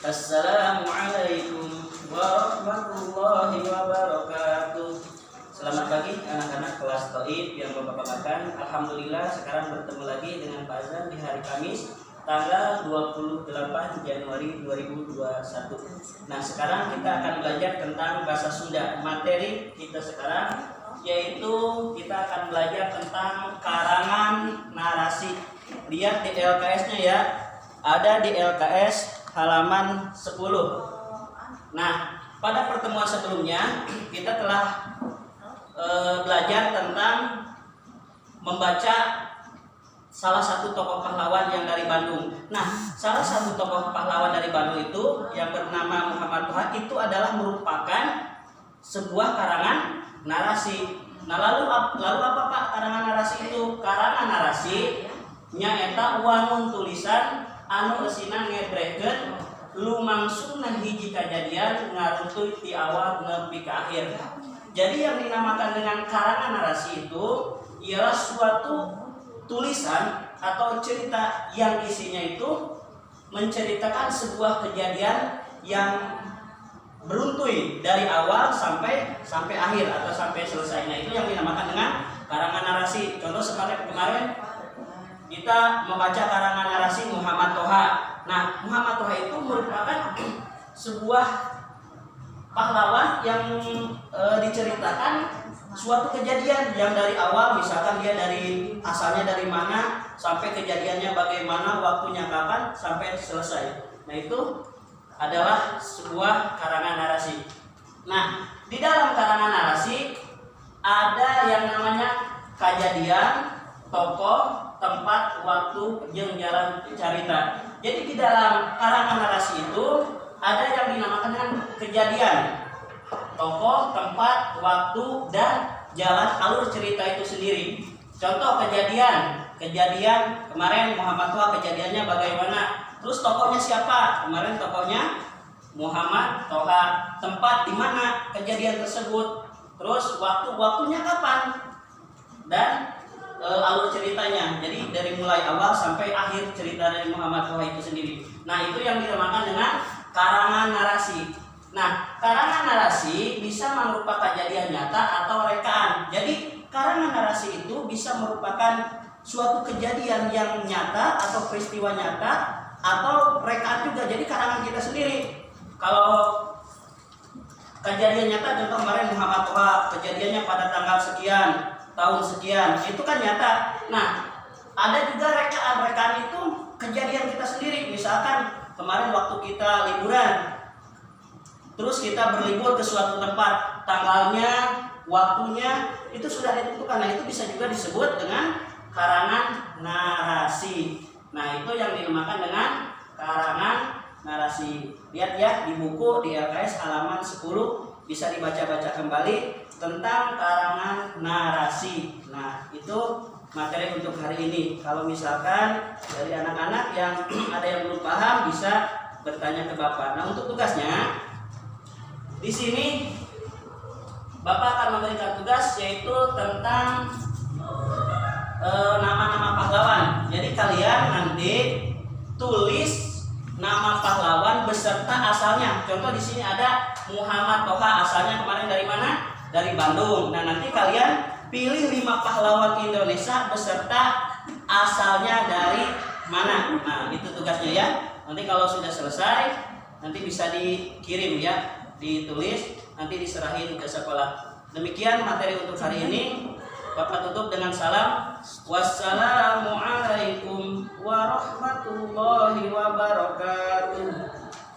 Assalamualaikum warahmatullahi wabarakatuh. Selamat pagi anak-anak kelas Toib yang Bapak-banggakan. Alhamdulillah sekarang bertemu lagi dengan Pak Azan di hari Kamis tanggal 28 Januari 2021. Nah, sekarang kita akan belajar tentang bahasa Sunda. Materi kita sekarang yaitu kita akan belajar tentang karangan narasi. Lihat di LKS-nya ya. Ada di LKS halaman 10. Nah, pada pertemuan sebelumnya kita telah belajar tentang membaca salah satu tokoh pahlawan yang dari Bandung. Nah, salah satu tokoh pahlawan dari Bandung itu yang bernama Muhammad Toha itu adalah merupakan sebuah karangan narasi. Nah, lalu apa Pak karangan narasi itu? Karangan narasi nyaeta wangun tulisan anu eusina ngebrehkeun lumangsungna hiji kajadian ngaruntuy ti awal nepi ka akhir. Jadi yang dinamakan dengan karangan narasi itu ialah suatu tulisan atau cerita yang isinya itu menceritakan sebuah kejadian yang beruntuy dari awal sampai akhir atau sampai selesai. Nah, itu yang dinamakan dengan karangan narasi. Contoh seperti kemarin kita membaca karangan narasi Muhammad Toha. Nah, Muhammad Toha itu merupakan sebuah pahlawan yang diceritakan suatu kejadian yang dari awal, misalkan dia asalnya dari mana sampai kejadiannya bagaimana, waktunya kapan sampai selesai. Nah, itu adalah sebuah karangan narasi. Nah, di dalam karangan narasi ada yang namanya kejadian, tokoh, tempat, waktu, jeung jalan carita. Jadi di dalam karangan narasi itu ada yang dinamakan dengan kejadian, tokoh, tempat, waktu, dan jalan alur cerita itu sendiri. Contoh kejadian kemarin Muhammad Toha, kejadiannya bagaimana? Terus tokohnya siapa? Kemarin tokohnya Muhammad Toha. Tempat di mana kejadian tersebut? Terus waktunya kapan? Dan alur ceritanya. Jadi dari mulai awal sampai akhir cerita dari Muhammad Toha itu sendiri. Nah, itu yang dinamakan dengan karangan narasi. Nah, karangan narasi bisa berupa kejadian nyata atau rekaan. Jadi karangan narasi itu bisa merupakan suatu kejadian yang nyata atau peristiwa nyata atau rekaan juga. Jadi karangan kita sendiri. Kalau kejadian nyata, contoh kemarin Muhammad Toha, kejadiannya pada tanggal sekian, tahun sekian, itu kan nyata. Nah, ada juga rekaan itu kejadian kita sendiri. Misalkan kemarin waktu kita liburan, terus kita berlibur ke suatu tempat, tanggalnya, waktunya itu sudah ditentukan. Nah, itu bisa juga disebut dengan karangan narasi. Nah, itu yang dinamakan dengan karangan narasi. Lihat ya di buku di LKS halaman 10 bisa dibaca-baca kembali tentang karangan narasi. Nah, itu materi untuk hari ini. Kalau misalkan dari anak-anak yang ada yang belum paham bisa bertanya ke Bapak. Nah, untuk tugasnya di sini Bapak akan memberikan tugas yaitu tentang nama-nama pahlawan. Jadi kalian nanti tulis nama pahlawan beserta asalnya. Contoh di sini ada Muhammad Toha, asalnya kemarin dari mana? Dari Bandung. Nah, nanti kalian pilih 5 pahlawan Indonesia beserta asalnya dari mana. Nah, itu tugasnya ya. Nanti kalau sudah selesai nanti bisa dikirim ya, ditulis, nanti diserahin ke sekolah. Demikian materi untuk hari ini. Bapak tutup dengan salam. Wassalamualaikum warahmatullahi wabarakatuh.